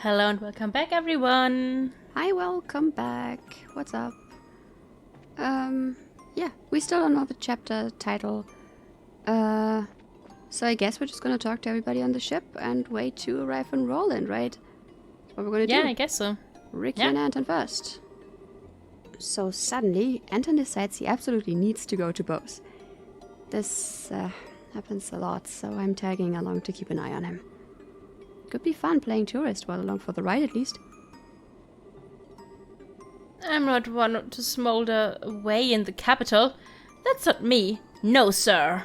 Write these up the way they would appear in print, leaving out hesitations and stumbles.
Hello and welcome back, everyone. Hi, welcome back. What's up? Yeah, we still don't know the chapter title. So I guess we're just gonna talk to everybody on the ship and wait to arrive in Roland, right? That's what we're gonna do. Yeah, I guess so. Ricky Yeah. and Anton first. So suddenly, Anton decides he absolutely needs to go to both. This, happens a lot, so I'm tagging along to keep an eye on him. Could be fun playing tourist while along for the ride, at least. I'm not one to smolder away in the capital. That's not me. No, sir.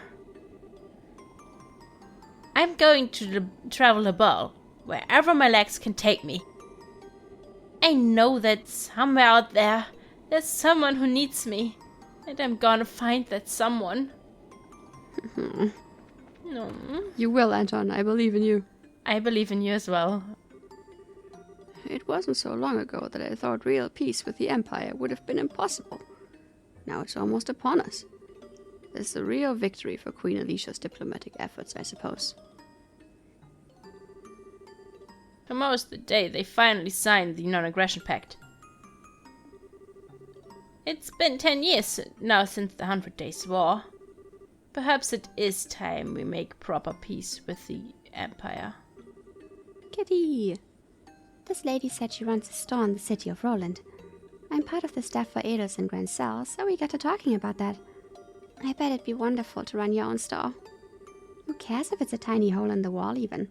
I'm going to travel the ball, wherever my legs can take me. I know that somewhere out there's someone who needs me. And I'm gonna find that someone. No. You will, Anton. I believe in you. I believe in you as well. It wasn't so long ago that I thought real peace with the Empire would have been impossible. Now it's almost upon us. This is a real victory for Queen Alicia's diplomatic efforts, I suppose. Tomorrow's the day they finally signed the non-aggression pact. It's been 10 years now since the 100 Days War. Perhaps it is time we make proper peace with the Empire. Kitty! This lady said she runs a store in the city of Roland. I'm part of the staff for Edels and Grand Cell, so we got to talking about that. I bet it'd be wonderful to run your own store. Who cares if it's a tiny hole in the wall, even?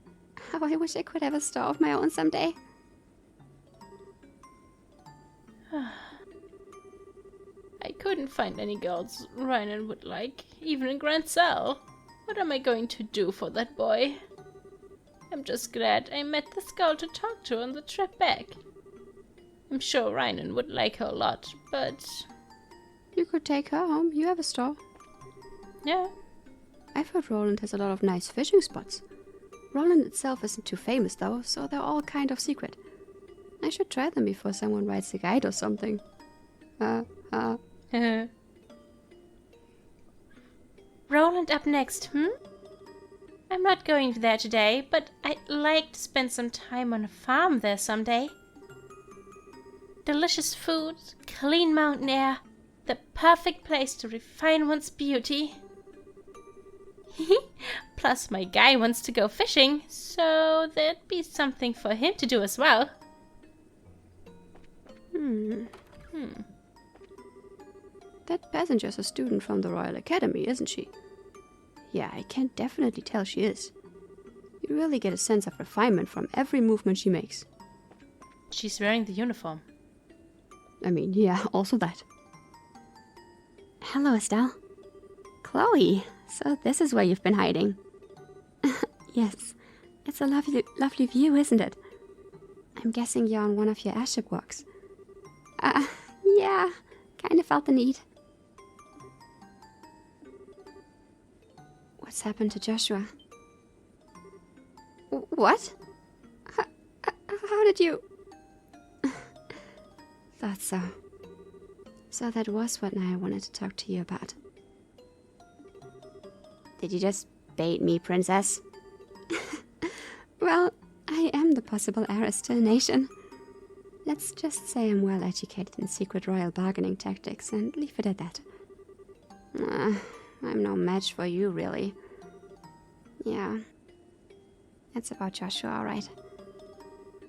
How I wish I could have a store of my own someday. I couldn't find any girls Rhiannon would like, even in Grand Cell. What am I going to do for that boy? I'm just glad I met this girl to talk to on the trip back. I'm sure Rhiannon would like her a lot, but... You could take her home. You have a store. yeah. I've heard Roland has a lot of nice fishing spots. Roland itself isn't too famous, though, so they're all kind of secret. I should try them before someone writes a guide or something. Roland up next, I'm not going there today, but I'd like to spend some time on a farm there someday. Delicious food, clean mountain air, the perfect place to refine one's beauty. Plus my guy wants to go fishing, so there'd be something for him to do as well. That passenger's a student from the Royal Academy, isn't she? Yeah, I can definitely tell she is. You really get a sense of refinement from every movement she makes. She's wearing the uniform. I mean, yeah, also that. Hello, Estelle. Chloe, so this is where you've been hiding. Yes, it's a lovely view, isn't it? I'm guessing you're on one of your airship walks. Yeah, kind of felt the need. What's happened to Joshua? What? How did you... Thought so. So that was what I wanted to talk to you about. Did you just bait me, princess? Well, I am the possible heiress to a nation. Let's just say I'm well educated in secret royal bargaining tactics and leave it at that. I'm no match for you, really. Yeah. That's about Joshua, all right.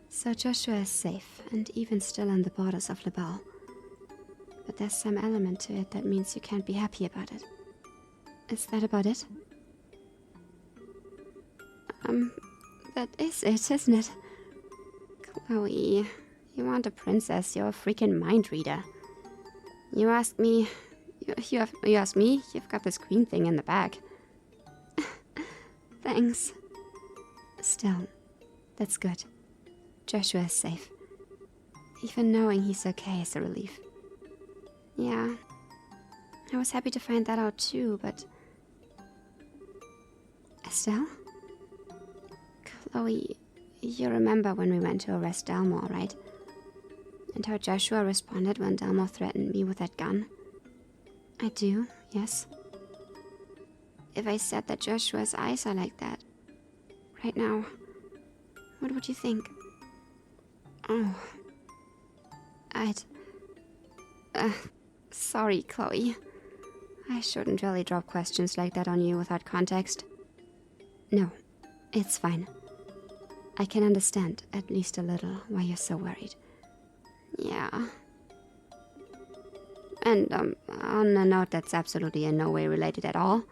So Joshua is safe, and even still on the borders of Lebal. But there's some element to it that means you can't be happy about it. Is that about it? That is it, isn't it? Chloe, you aren't a princess, you're a freaking mind reader. You asked me... You asked me? You've got this green thing in the bag. Thanks. Still, that's good. Joshua is safe. Even knowing he's okay is a relief. Yeah. I was happy to find that out too, but... Estelle? Chloe, you remember when we went to arrest Dalmor, right? And how Joshua responded when Dalmor threatened me with that gun? I do, yes. If I said that Joshua's eyes are like that, right now, what would you think? Oh. Sorry, Chloe. I shouldn't really drop questions like that on you without context. No, it's fine. I can understand, at least a little, why you're so worried. Yeah. And, on a note that's absolutely in no way related at all.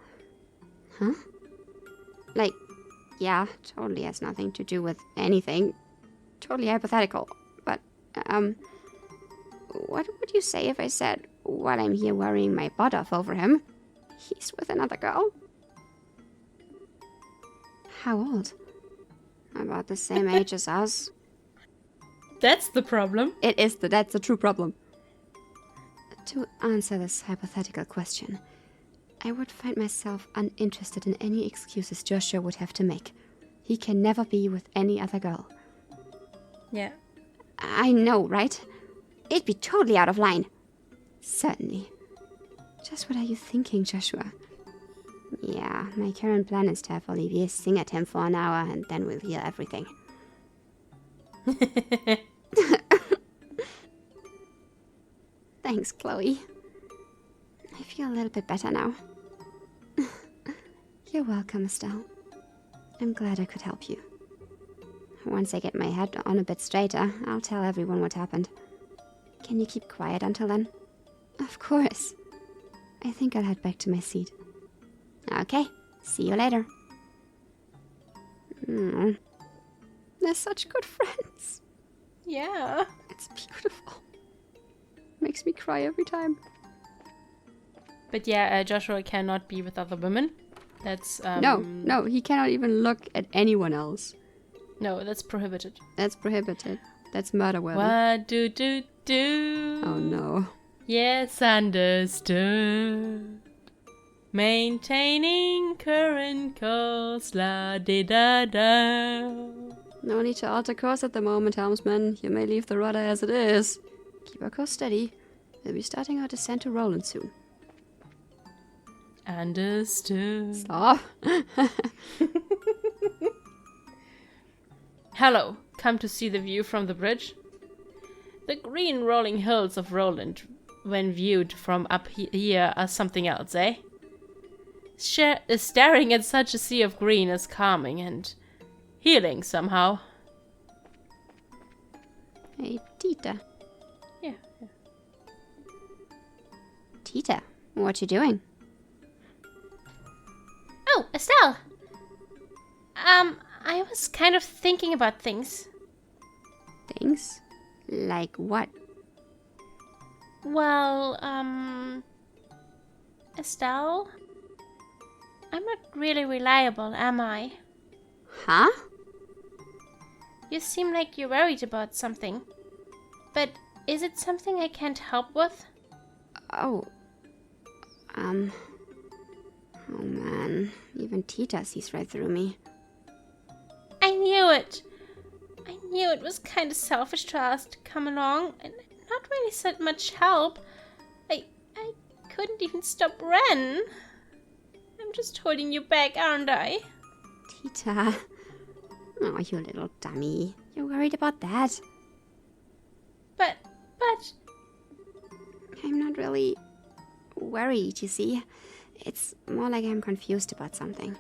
Huh? Like, yeah, totally has nothing to do with anything. Totally hypothetical. But, what would you say if I said, while I'm here worrying my butt off over him, he's with another girl? How old? About the same age as us. That's the problem. That's the true problem. To answer this hypothetical question, I would find myself uninterested in any excuses Joshua would have to make. He can never be with any other girl. Yeah. I know, right? It'd be totally out of line. Certainly. Just what are you thinking, Joshua? Yeah, my current plan is to have Olivier sing at him for an hour and then we'll hear everything. Thanks, Chloe. I feel a little bit better now. You're welcome, Estelle. I'm glad I could help you. Once I get my head on a bit straighter, I'll tell everyone what happened. Can you keep quiet until then? Of course. I think I'll head back to my seat. Okay, see you later. They're such good friends. Yeah. It's beautiful. Makes me cry every time. But yeah, Joshua cannot be with other women. That's No, he cannot even look at anyone else. No, that's prohibited. That's prohibited. That's murder worthy. What do? Oh no. Yes, understood. Maintaining current course, la di da da. No need to alter course at the moment, helmsman. You may leave the rudder as it is. Keep our course steady. We'll be starting our descent to Roland soon. Understood. Stop. Hello, come to see the view from the bridge? The green rolling hills of Roland, when viewed from up here, are something else, eh? Staring at such a sea of green is calming and healing somehow. Hey, Tita. Yeah. Tita, what you doing? Oh, Estelle! I was kind of thinking about things. Things? Like what? Well, Estelle? I'm not really reliable, am I? Huh? You seem like you're worried about something. But is it something I can't help with? Oh. Oh man. Even Tita sees right through me. I knew it! I knew it was kind of selfish to ask to come along, and not really said much help. I couldn't even stop Ren. I'm just holding you back, aren't I? Tita. Oh, you little dummy. You're worried about that. But... I'm not really worried, you see. It's more like I'm confused about something.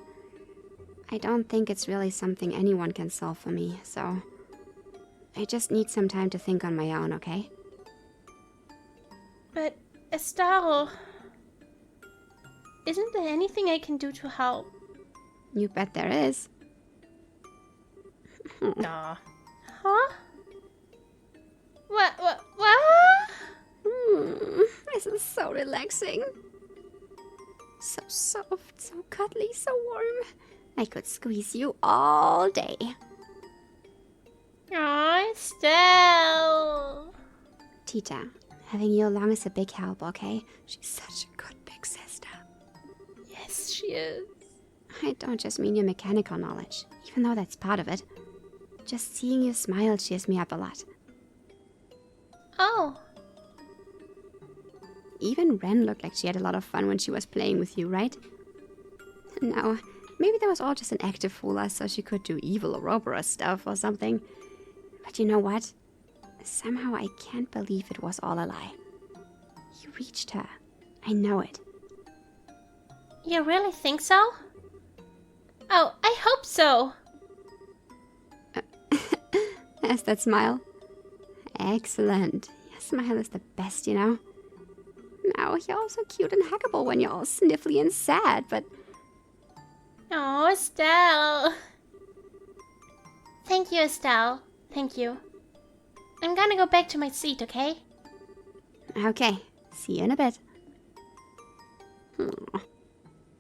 I don't think it's really something anyone can solve for me, so I just need some time to think on my own, okay? But, Estelle... Isn't there anything I can do to help? You bet there is. Aw. Huh? What? This is so relaxing. So soft, so cuddly, so warm. I could squeeze you all day. Aw, Estelle. Tita, having you along is a big help, okay? She's such a good big sister. Yes, she is. I don't just mean your mechanical knowledge, even though that's part of it. Just seeing you smile cheers me up a lot. Oh. Even Ren looked like she had a lot of fun when she was playing with you, right? Now, maybe that was all just an act to fool us so she could do evil Ouroboros stuff or something. But you know what? Somehow I can't believe it was all a lie. You reached her. I know it. You really think so? Oh, I hope so. There's that smile. Excellent. Your smile is the best, you know. Now, you're all so cute and huggable when you're all sniffly and sad, but... Oh, Estelle. Thank you, Estelle. Thank you. I'm gonna go back to my seat, okay? Okay, see you in a bit.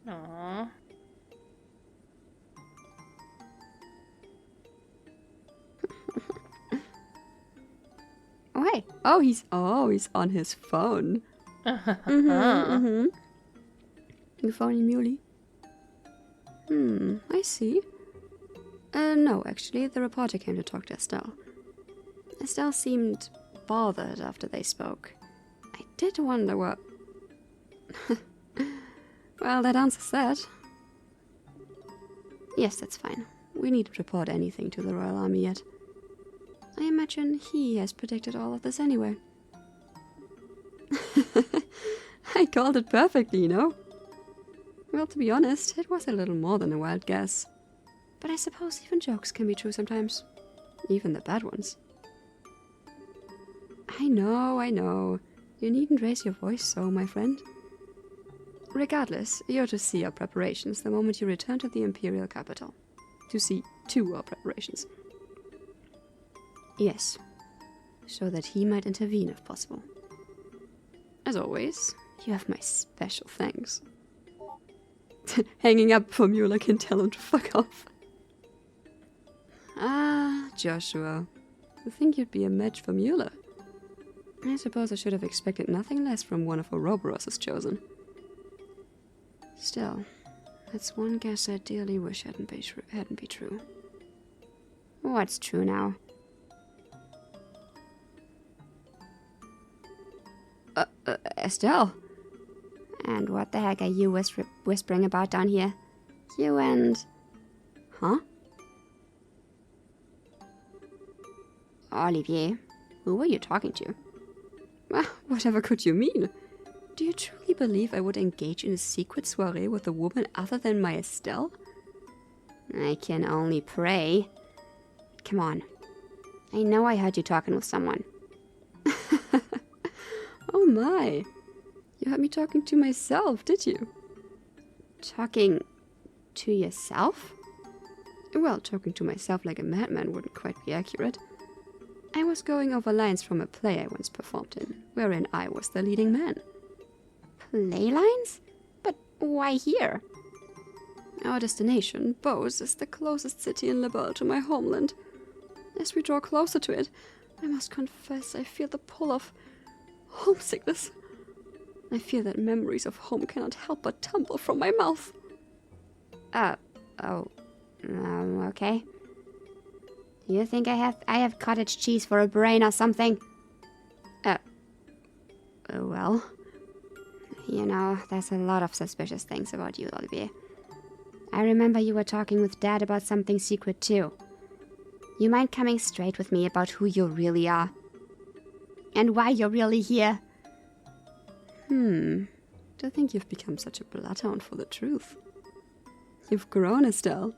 Aww. Oh, hey. He's on his phone. You phony muley. I see. No, actually, the reporter came to talk to Estelle. Estelle seemed bothered after they spoke. I did wonder what... Well, that answers that. Yes, that's fine. We needn't report anything to the Royal Army yet. I imagine he has predicted all of this anyway. I called it perfectly, you know? Well, to be honest, it was a little more than a wild guess. But I suppose even jokes can be true sometimes. Even the bad ones. I know. You needn't raise your voice so, my friend. Regardless, you're to see our preparations the moment you return to the Imperial capital. To see to our preparations. Yes, so that he might intervene if possible. As always, you have my special thanks. Hanging up for Mueller can tell him to fuck off. Ah, Joshua. I think you'd be a match for Mueller. I suppose I should have expected nothing less from one of Ouroboros' chosen. Still, that's one guess I dearly wish hadn't be true. What's true now? Estelle? And what the heck are you whispering about down here? You and... Huh? Olivier, who were you talking to? Whatever could you mean? Do you truly believe I would engage in a secret soiree with a woman other than my Estelle? I can only pray. Come on. I know I heard you talking with someone. Oh my. You heard me talking to myself, did you? Talking to yourself? Well, talking to myself like a madman wouldn't quite be accurate. I was going over lines from a play I once performed in, wherein I was the leading man. Play lines? But why here? Our destination, Beauce, is the closest city in Liberl to my homeland. As we draw closer to it, I must confess I feel the pull of homesickness. I fear that memories of home cannot help but tumble from my mouth. Okay. You think I have cottage cheese for a brain or something? Well, you know, there's a lot of suspicious things about you, Olivier. I remember you were talking with Dad about something secret too. You mind coming straight with me about who you really are? And why you're really here? To think you've become such a bloodhound for the truth. You've grown, Estelle.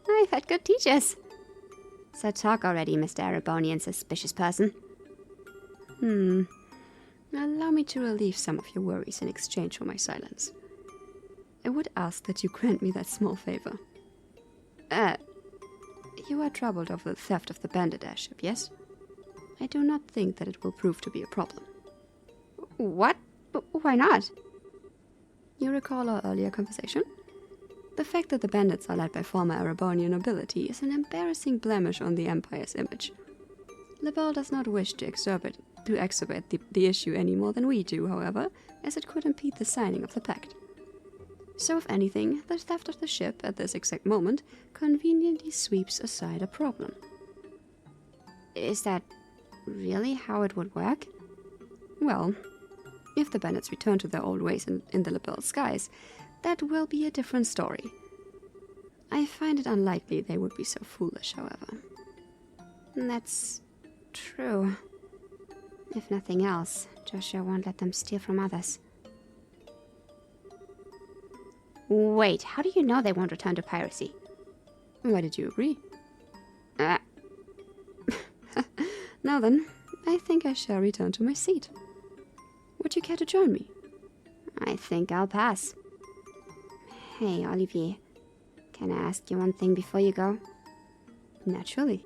I've had good teachers. So talk already, Mr. Erebonian suspicious person. Allow me to relieve some of your worries in exchange for my silence. I would ask that you grant me that small favor. You are troubled over the theft of the bandit airship, yes? I do not think that it will prove to be a problem. What? Why not? You recall our earlier conversation? The fact that the bandits are led by former Erebonian nobility is an embarrassing blemish on the Empire's image. Liberl does not wish to exacerbate the issue any more than we do, however, as it could impede the signing of the pact. So if anything, the theft of the ship at this exact moment conveniently sweeps aside a problem. Is that really how it would work? Well, if the bandits return to their old ways in the Liberl skies, that will be a different story. I find it unlikely they would be so foolish, however. That's True. If nothing else, Joshua won't let them steal from others. Wait, how do you know they won't return to piracy? Why did you agree? Uh. Now then, I think I shall return to my seat. Would you care to join me? I think I'll pass. Hey, Olivier. Can I ask you one thing before you go? Naturally.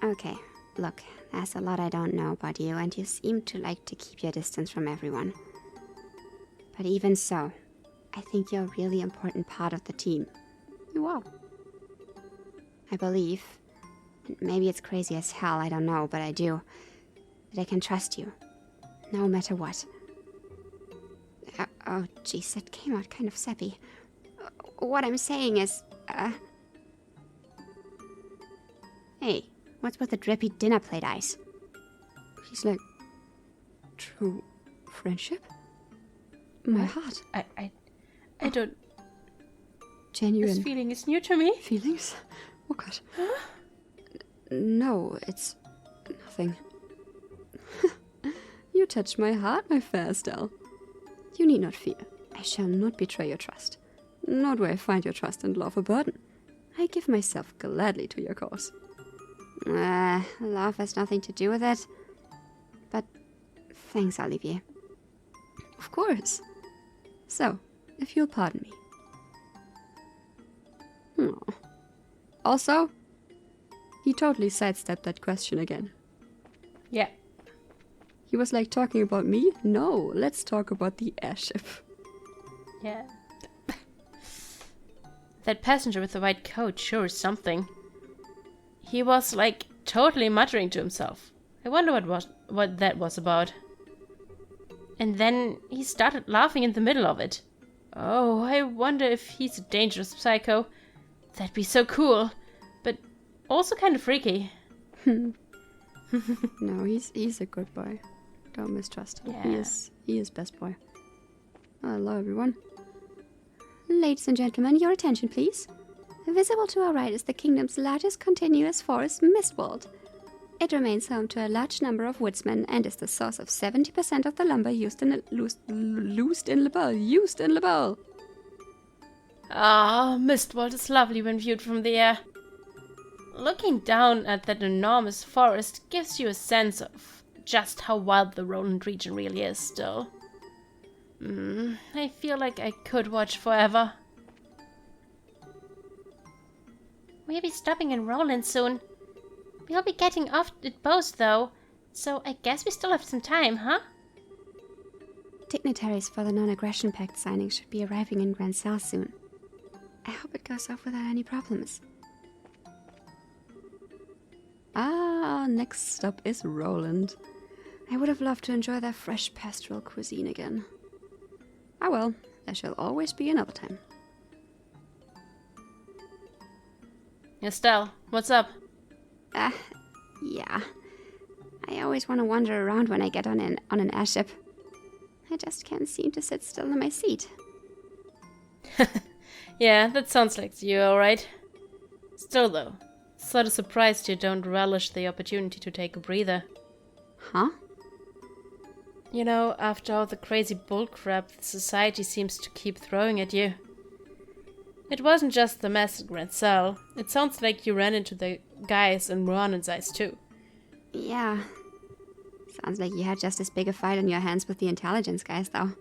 Okay, look, there's a lot I don't know about you, and you seem to like to keep your distance from everyone. But even so, I think you're a really important part of the team. You are. I believe, and maybe it's crazy as hell, I don't know, but I do, that I can trust you, no matter what. Oh, jeez, that came out kind of sappy. What I'm saying is, Hey, what's with the drippy dinner plate ice? He's like... true friendship? My heart. I don't... Genuine... This feeling is new to me. Feelings? Oh god. No, it's... nothing. You touch my heart, my fair Estelle. You need not fear. I shall not betray your trust. Nor do I find your trust and love a burden. I give myself gladly to your cause. Love has nothing to do with it. But thanks, Olivier. Of course. So, if you'll pardon me. Oh. Also, he totally sidestepped that question again. Yeah. He was like talking about me? No, let's talk about the airship. Yeah. That passenger with the white coat sure is something. He was like totally muttering to himself. I wonder what that was about. And then he started laughing in the middle of it. Oh, I wonder if he's a dangerous psycho. That'd be so cool, but also kind of freaky. No, he's a good boy. Don't mistrust him. Yeah. He is best boy. Hello, everyone. Ladies and gentlemen, your attention, please. Visible to our right is the kingdom's largest continuous forest, Mistwald. It remains home to a large number of woodsmen and is the source of 70% of the lumber used in Lebel. Ah, Mistwald is lovely when viewed from the air. Looking down at that enormous forest gives you a sense of just how wild the Roland region really is still. I feel like I could watch forever. We'll be stopping in Roland soon. We'll be getting off at both though, so I guess we still have some time, huh? Dignitaries for the non-aggression pact signing should be arriving in Grand Salle soon. I hope it goes off without any problems. Next stop is Roland. I would have loved to enjoy their fresh pastoral cuisine again. Ah well, there shall always be another time. Estelle, what's up? Yeah. I always want to wander around when I get on an airship. I just can't seem to sit still in my seat. Yeah, that sounds like you, alright. Still though, sort of surprised you don't relish the opportunity to take a breather. Huh? You know, after all the crazy bullcrap the society seems to keep throwing at you. It wasn't just the mess at Grand Salle. It sounds like you ran into the guys in Ronan's eyes too. Yeah. Sounds like you had just as big a fight on your hands with the intelligence guys, though.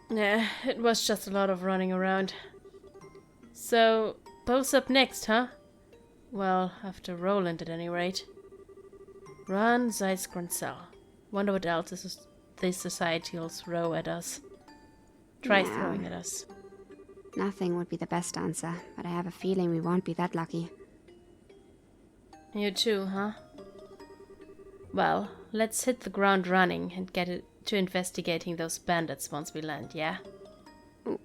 Yeah, it was just a lot of running around. So, both up next, huh? Well, after Roland at any rate. Run, Zeiss, Grand Salle. Wonder what else this society will throw at us. Try throwing at us. Nothing would be the best answer, but I have a feeling we won't be that lucky. You too, huh? Well, let's hit the ground running and get it to investigating those bandits once we land, yeah?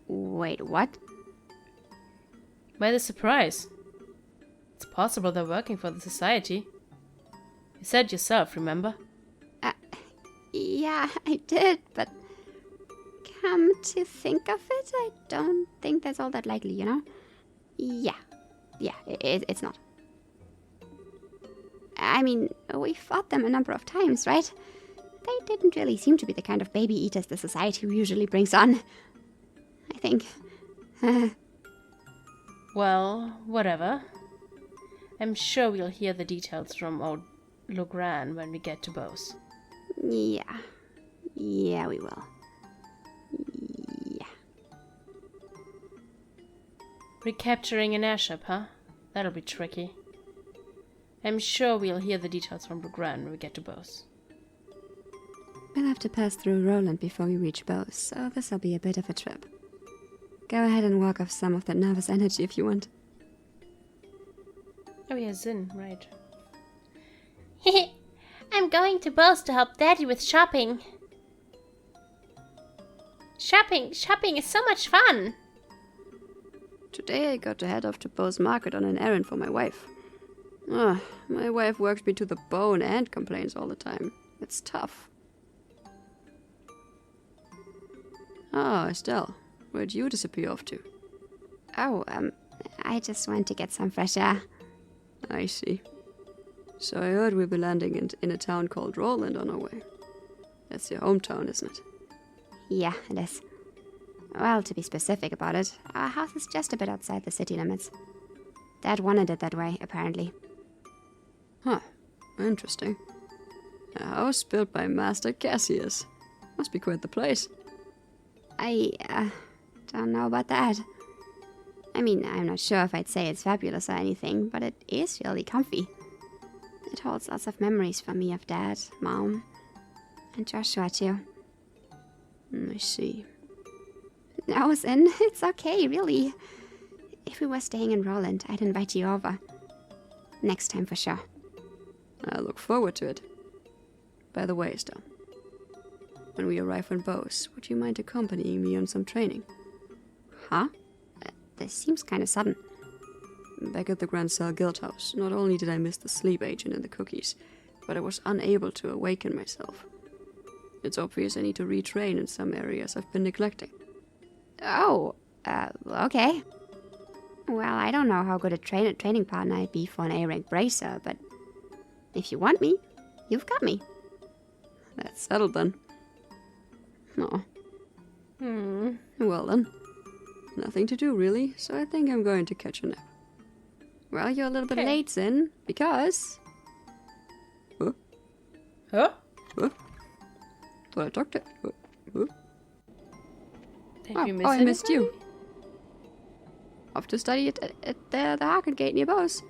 Wait, what? Why the surprise? It's possible they're working for the society. You said yourself, remember? Yeah, I did, but come to think of it, I don't think that's all that likely, you know? Yeah, it's not. I mean, we fought them a number of times, right? They didn't really seem to be the kind of baby eaters the society usually brings on. I think. Well, whatever. I'm sure we'll hear the details from old Logran when we get to Bose. Yeah. Yeah, we will. Yeah. Recapturing an airship, huh? That'll be tricky. I'm sure we'll hear the details from Logran when we get to Bose. We'll have to pass through Roland before we reach Bose, so this'll be a bit of a trip. Go ahead and walk off some of that nervous energy if you want. Oh yeah, Zin, right. I'm going to Bose to help Daddy with shopping. Shopping is so much fun. Today I got to head off to Bose Market on an errand for my wife. My wife works me to the bone and complains all the time. It's tough. Ah, Estelle, where'd you disappear off to? Oh, I just went to get some fresh air. I see. So I heard we'll be landing in a town called Roland on our way. That's your hometown, isn't it? Yeah, it is. Well, to be specific about it, our house is just a bit outside the city limits. Dad wanted it that way, apparently. Huh, interesting. A house built by Master Cassius. Must be quite the place. I don't know about that. I mean, I'm not sure if I'd say it's fabulous or anything, but it is really comfy. It holds lots of memories for me of Dad, Mom, and Joshua too. I see. No, Zin, it's okay, really. If we were staying in Roland, I'd invite you over. Next time for sure. I look forward to it. By the way, Estelle, when we arrive in Bose, would you mind accompanying me on some training? Huh? This seems kind of sudden. Back at the Grand Cell Guild House, not only did I miss the sleep agent and the cookies, but I was unable to awaken myself. It's obvious I need to retrain in some areas I've been neglecting. Oh, okay. Well, I don't know how good a training partner I'd be for an A-rank bracer, but if you want me, you've got me. That's settled then. Oh. Well then. Nothing to do really, so I think I'm going to catch a nap. Well, you're a little bit Okay. late, Zin, because... Huh? Huh? Huh? Thought I talked to... Huh? Did you miss I missed you. anybody? Off to study at the Harken Gate near Bose.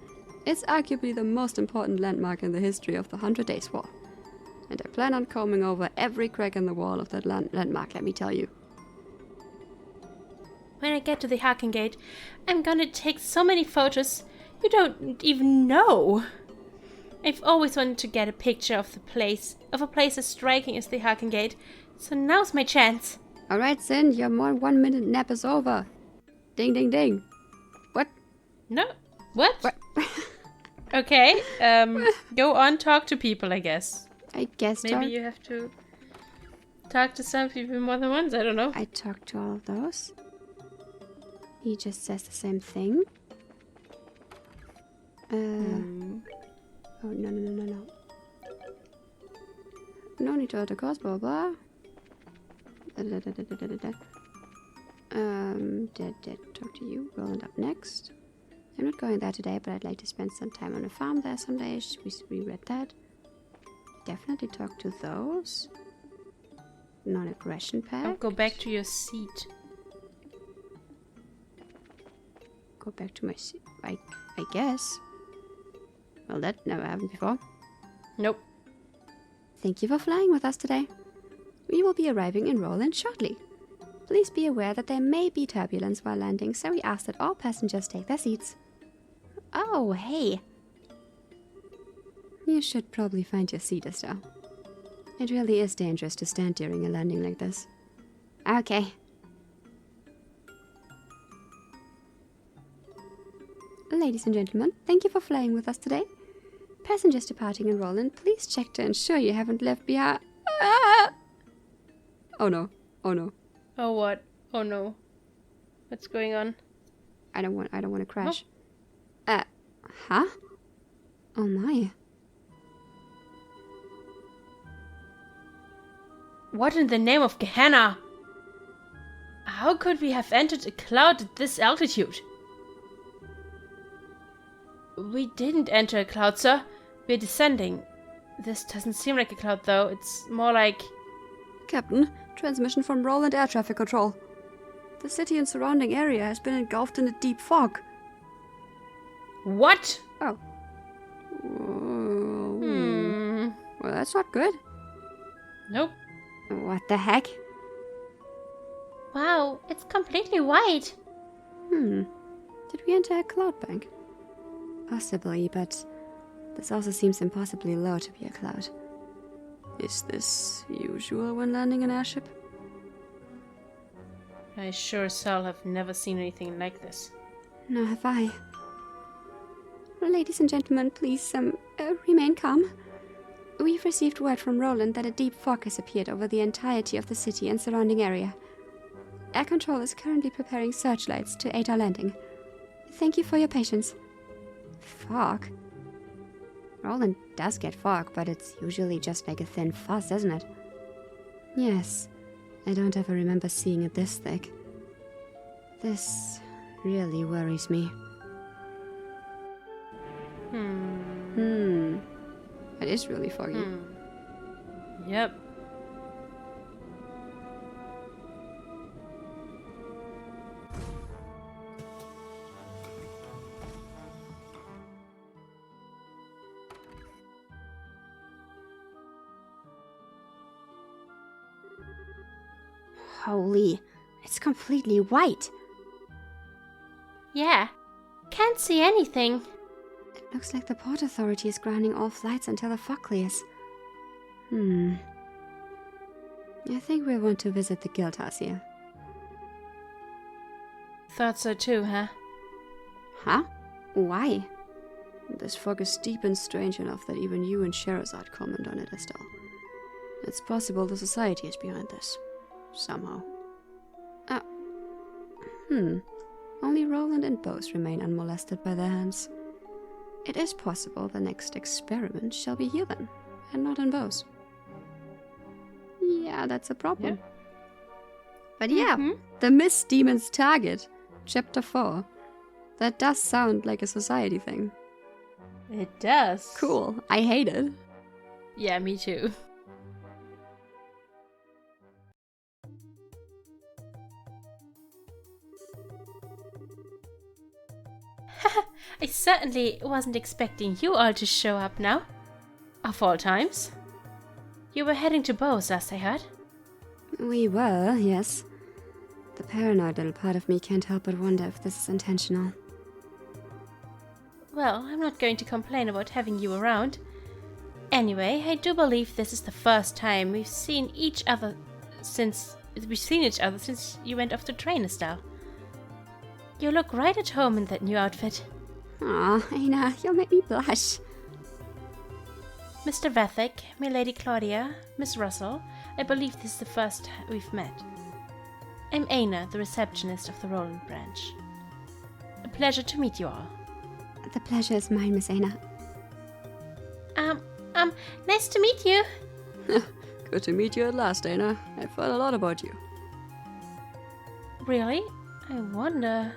It's arguably the most important landmark in the history of the 100 Days War. And I plan on combing over every crack in the wall of that landmark, let me tell you. When I get to the Harken Gate, I'm gonna take so many photos you don't even know. I've always wanted to get a picture of a place as striking as the Harken Gate, so now's my chance. Alright, Zin, your 1 minute nap is over. Ding, ding, ding. What? No. What? What? Okay. Go on, talk to people, I guess. I guess Maybe you have to talk to some people more than once. I don't know. I talked to all of those. He just says the same thing. Oh, no. No need to alter course, blah, blah. Did talk to you. Roland up next. I'm not going there today, but I'd like to spend some time on a farm there some days. We read that. Definitely talk to those. Non-aggression pact. Now go back to your seat. Go back to my seat. I guess. Well, that never happened before. Nope. Thank you for flying with us today. We will be arriving in Roland shortly. Please be aware that there may be turbulence while landing, so we ask that all passengers take their seats. Oh, hey. You should probably find your seat, Estelle. It really is dangerous to stand during a landing like this. Okay. Ladies and gentlemen, thank you for flying with us today. Passengers departing in Roland, please check to ensure you haven't left behind... Ah! Oh no. Oh no. Oh what? Oh no. What's going on? I don't want to crash. Huh? Oh my. What in the name of Gehenna? How could we have entered a cloud at this altitude? We didn't enter a cloud, sir. We're descending. This doesn't seem like a cloud, though. It's more like... Captain, transmission from Roland Air Traffic Control. The city and surrounding area has been engulfed in a deep fog. What? Oh. Hmm. Well, that's not good. Nope. What the heck? Wow, it's completely white. Did we enter a cloud bank? Possibly, but this also seems impossibly low to be a cloud. Is this usual when landing an airship? I sure as hell have never seen anything like this. Nor have I. Ladies and gentlemen, please, remain calm. We've received word from Roland that a deep fog has appeared over the entirety of the city and surrounding area. Air Control is currently preparing searchlights to aid our landing. Thank you for your patience. Fog? Roland does get fog, but it's usually just like a thin fuzz, isn't it? Yes. I don't ever remember seeing it this thick. This really worries me. It is really foggy. Yep. Holy, it's completely white. Yeah, can't see anything. It looks like the Port Authority is grounding all flights until the fog clears. I think we'll want to visit the guild house here. Thought so too, huh? Huh? Why? This fog is deep and strange enough that even you and Sherazade comment on it, Estelle. It's possible the Society is behind this. Somehow. Only Roland and Bose remain unmolested by their hands. It is possible the next experiment shall be here then, and not in Bose. Yeah, that's a problem. Yeah. But yeah, the Mist Demon's Target, Chapter 4. That does sound like a Society thing. It does. Cool, I hate it. Yeah, me too. I certainly wasn't expecting you all to show up now. Of all times. You were heading to Bose, last I heard. We were, yes. The paranoid little part of me can't help but wonder if this is intentional. Well, I'm not going to complain about having you around. Anyway, I do believe this is the first time we've seen each other since you went off to train, Estelle. You look right at home in that new outfit. Aw, Aina, you'll make me blush. Mr. Vethick, Milady Claudia, Miss Russell, I believe this is the first we've met. I'm Aina, the receptionist of the Roland branch. A pleasure to meet you all. The pleasure is mine, Miss Aina. Nice to meet you. Good to meet you at last, Aina. I've heard a lot about you. Really? I wonder...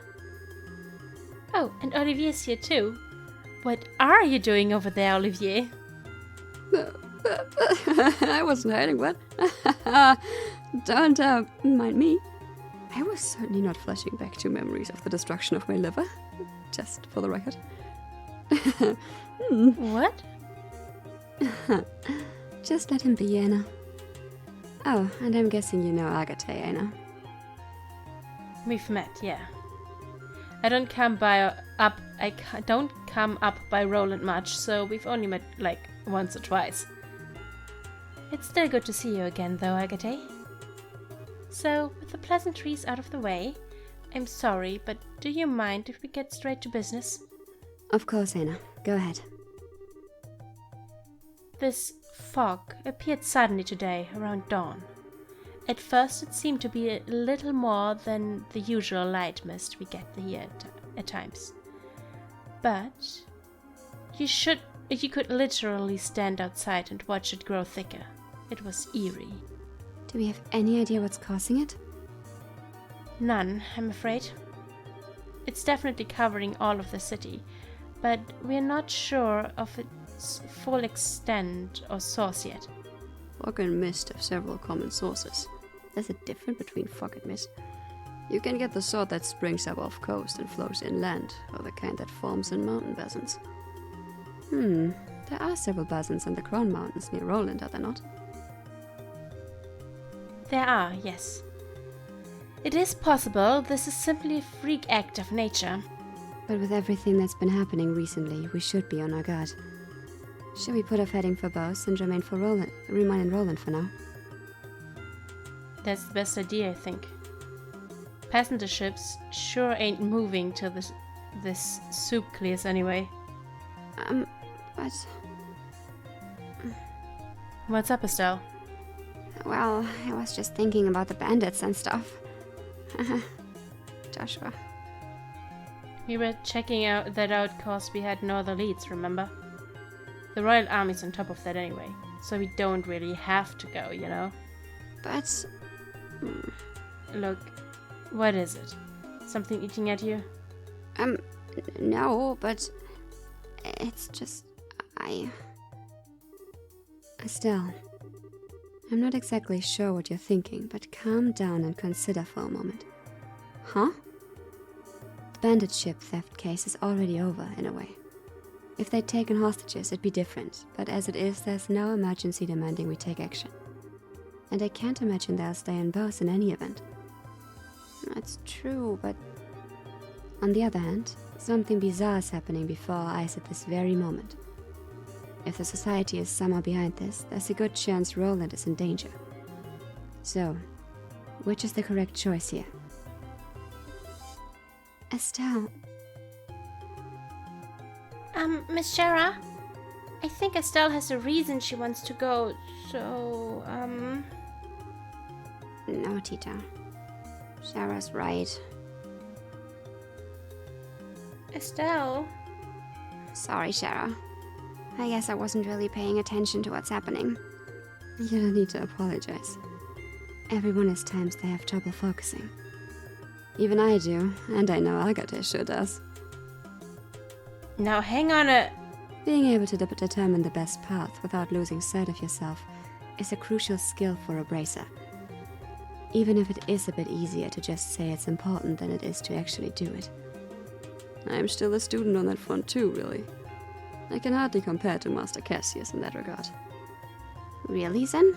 Oh, and Olivier's here too. What are you doing over there, Olivier? I wasn't hiding, what? Don't mind me. I was certainly not flashing back to memories of the destruction of my liver. Just for the record. What? Just let him be, Aina. Oh, and I'm guessing you know Agathe, Aina. We've met, yeah. I don't come up by Roland much, so we've only met like once or twice. It's still good to see you again, though, Agathe. So, with the pleasantries out of the way, I'm sorry, but do you mind if we get straight to business? Of course, Aina. Go ahead. This fog appeared suddenly today, around dawn. At first it seemed to be a little more than the usual light mist we get here at times. But you could literally stand outside and watch it grow thicker. It was eerie. Do we have any idea what's causing it? None, I'm afraid. It's definitely covering all of the city, but we're not sure of its full extent or source yet. Fog and mist have several common sources. There's a difference between fog and mist. You can get the sort that springs up off coast and flows inland, or the kind that forms in mountain basins. There are several basins in the Crown Mountains near Roland, are there not? There are, yes. It is possible this is simply a freak act of nature. But with everything that's been happening recently, we should be on our guard. Should we put off heading for Bose and remain in Roland for now? That's the best idea, I think. Passenger ships sure ain't moving till this soup clears anyway. But... What's up, Estelle? Well, I was just thinking about the bandits and stuff. Joshua. We were checking that out cause we had no other leads, remember? The Royal Army's on top of that anyway, so we don't really have to go, you know? But... Look, what is it? Something eating at you? No, but... It's just... Estelle, I'm not exactly sure what you're thinking, but calm down and consider for a moment. Huh? The bandit ship theft case is already over, in a way. If they'd taken hostages, it'd be different, but as it is, there's no emergency demanding we take action. And I can't imagine they'll stay in Bose in any event. That's true, but... On the other hand, something bizarre is happening before our eyes at this very moment. If the Society is somehow behind this, there's a good chance Roland is in danger. So, which is the correct choice here? Estelle. Miss Shara? I think Estelle has a reason she wants to go, so, No, Tita. Shara's right. Estelle? Sorry, Shara. I guess I wasn't really paying attention to what's happening. You don't need to apologize. Everyone has times they have trouble focusing. Even I do, and I know Agatha sure does. Now hang on a... Being able to determine the best path without losing sight of yourself is a crucial skill for a bracer. Even if it is a bit easier to just say it's important than it is to actually do it. I'm still a student on that front too, really. I can hardly compare to Master Cassius in that regard. Really, Zen?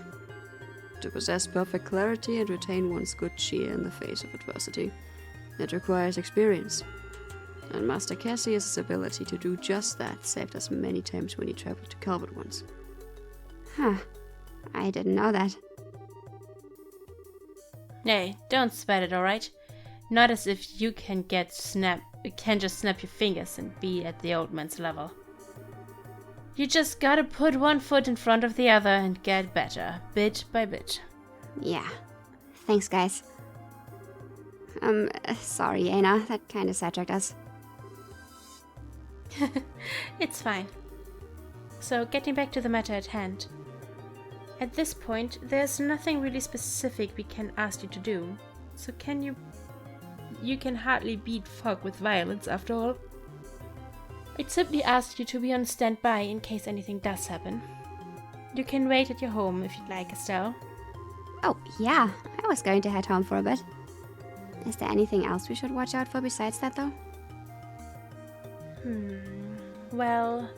To possess perfect clarity and retain one's good cheer in the face of adversity, it requires experience. And Master Cassius' ability to do just that saved us many times when he traveled to Calvert once. Huh. I didn't know that. Hey, don't sweat it, alright? Not as if you can just snap your fingers and be at the old man's level. You just gotta put one foot in front of the other and get better, bit by bit. Yeah. Thanks, guys. Sorry, Aina. That kinda sidetracked us. It's fine. So, getting back to the matter at hand. At this point, there's nothing really specific we can ask you to do. So you can hardly beat fog with violence after all. I'd simply ask you to be on standby in case anything does happen. You can wait at your home if you'd like, Estelle. Oh, yeah. I was going to head home for a bit. Is there anything else we should watch out for besides that, though? Well,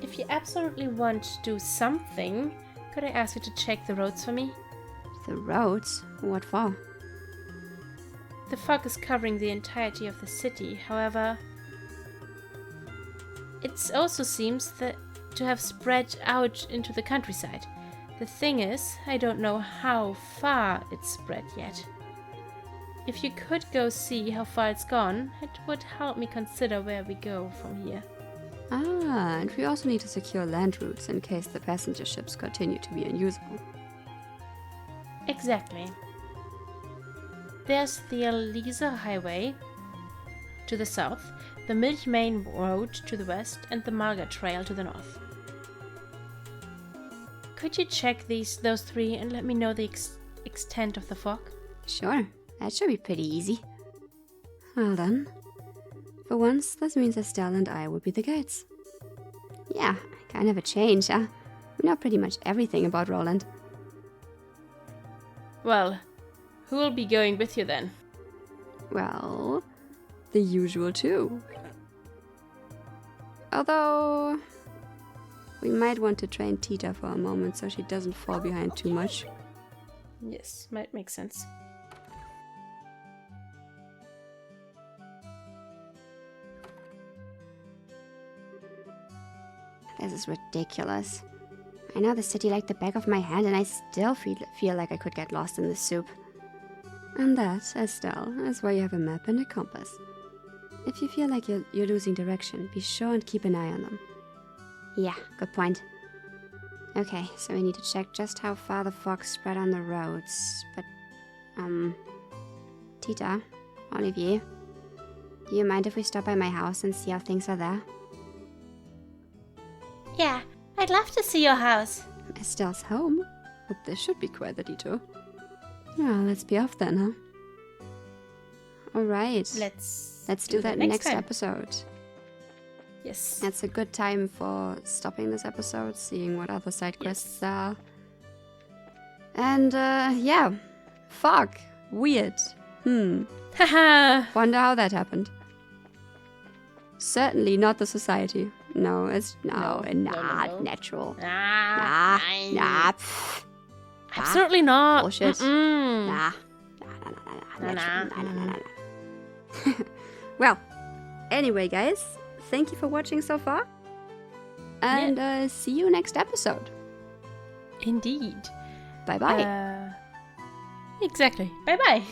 if you absolutely want to do something, could I ask you to check the roads for me? The roads? What for? The fog is covering the entirety of the city, however... It also seems to have spread out into the countryside. The thing is, I don't know how far it's spread yet. If you could go see how far it's gone, it would help me consider where we go from here. Ah, and we also need to secure land routes in case the passenger ships continue to be unusable. Exactly. There's the Elisa Highway to the south, the Milk Main Road to the west, and the Malga Trail to the north. could you check those 3 and let me know the extent of the fog? Sure, that should be pretty easy. Well then, for once, this means Estelle and I will be the guides. Yeah, kind of a change, huh? We know pretty much everything about Roland. Well, who will be going with you then? Well, the usual 2. Although, we might want to train Tita for a moment so she doesn't fall behind too much. Yes, might make sense. This is ridiculous. I know the city like the back of my hand and I still feel like I could get lost in this soup. And that, Estelle, is why you have a map and a compass. If you feel like you're losing direction, be sure and keep an eye on them. Yeah, good point. Okay, so we need to check just how far the fog spread on the roads. But, Tita, Olivier, do you mind if we stop by my house and see how things are there? Yeah, I'd love to see your house. Estelle's home? But this should be quite the detour. Well, let's be off then, huh? Alright. Let's do that next time. episode. Yes. That's a good time for stopping this episode, seeing what other side quests there are. And, yeah. Fog. Weird. Haha. Wonder how that happened. Certainly not the society. No, it's not no. natural. Nah. Pff. Absolutely not. Bullshit. Mm-mm. Nah. Nah. Well, anyway, guys, thank you for watching so far. And see you next episode. Indeed. Bye bye. Exactly. Bye bye.